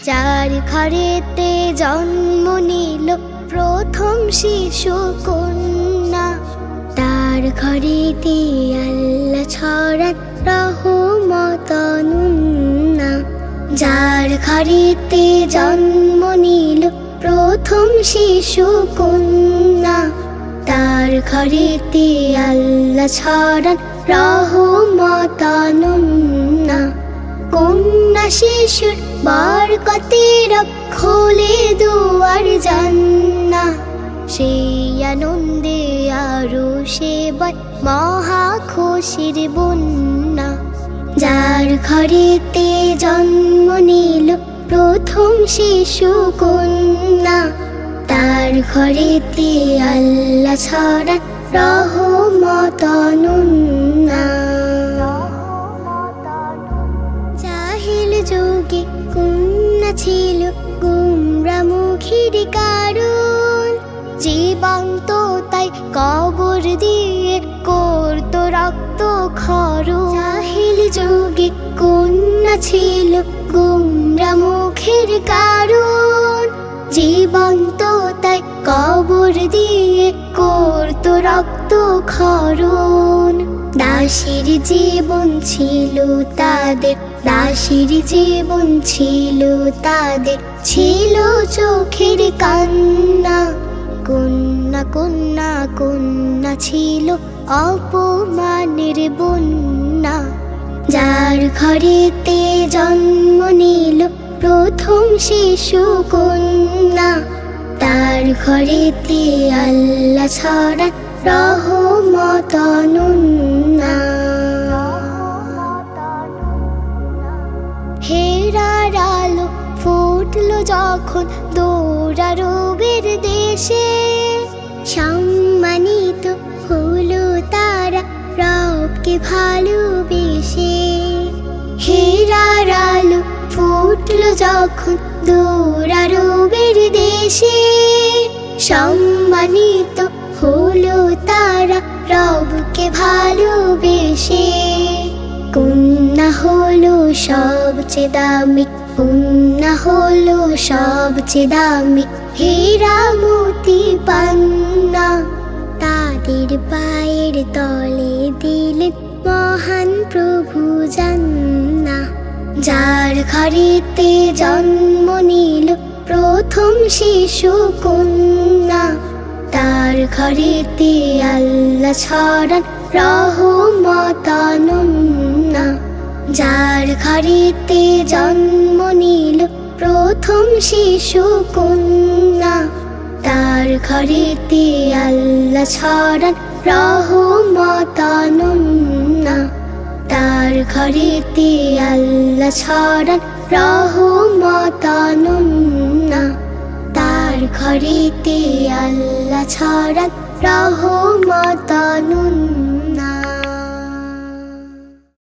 যার ঘরেতে জন্ম নিল প্রথম শিশু কন্যা, তার ঘরেতে আল্লাহ ছড়ান রহমত অনন্যা। যার ঘরেতে জন্ম নিল প্রথম শিশু কন্যা, তার ঘরেতে আল্লাহ ছড়ান রহমত অনন্যা। কন্যা শিশুর বরকতের খোলে দুয়ার জান্নাহ, সেই আনন্দে আরো সেবায় মহা খুশির বন্যা। যার ঘরেতে জন্ম নিল প্রথম শিশু কন্যা, তার ঘরেতে আল্লাহ ছড়ান রহমত অনন্যা। জাহিল যুগে কন্যা ছিল গুমরামুখীর কারণ, জীবন্ত তাই কবর দিয়ে করত রক্ত ক্ষরণ। জাহিল যুগে কন্যা ছিল গুমরামুখীর কারণ, জীবন্ত তাই কবর দিয়ে করত রক্ত ক্ষরণ। দাসীর জীবন ছিল তাদের, দাসীর জীবন ছিল তাদের, ছিল চোখের কান্না। কন্যা কন্যা কন্যা ছিল অপমানের বন্যা। যার ঘরেতে জন্ম নিল প্রথম শিশু কন্যা, তার ঘরেতে আল্লাহ ছড়ান রহমত অনন্যা। হেরার আলো ফুটলো যখন দৌড়ারবের দেশে, সম্মানিত হলো তারা রবকে ভালোবেসে। হেরার আলো ফুটলো যখন দৌড়ারবের দেশে, সম্মানিত হলো তারা রবকে ভালোবেসে। কন্যা হলো সবচেয়ে দামি, কন্যা হলো সবচেয়ে দামি, হীরা মতি পান্না। তাদের পায়ের তলে দিলেন মহান প্রভু জান্নাহ। যার ঘরেতে জন্ম নিল প্রথম শিশু কন্যা, তার ঘরেতে আল্লাহ ছড়ান রহমত অনন্যা। যার ঘরেতে জন্ম নিল প্রথম শিশু কন্যা, তার ঘরেতে আল্লাহ ছড়ান রহমত অনন্যা। তার ঘরেতে আল্লাহ ছড়ান রহমত অনন্যা। তার ঘরেতে আল্লাহ ছড়ান রহমত অনন্যা।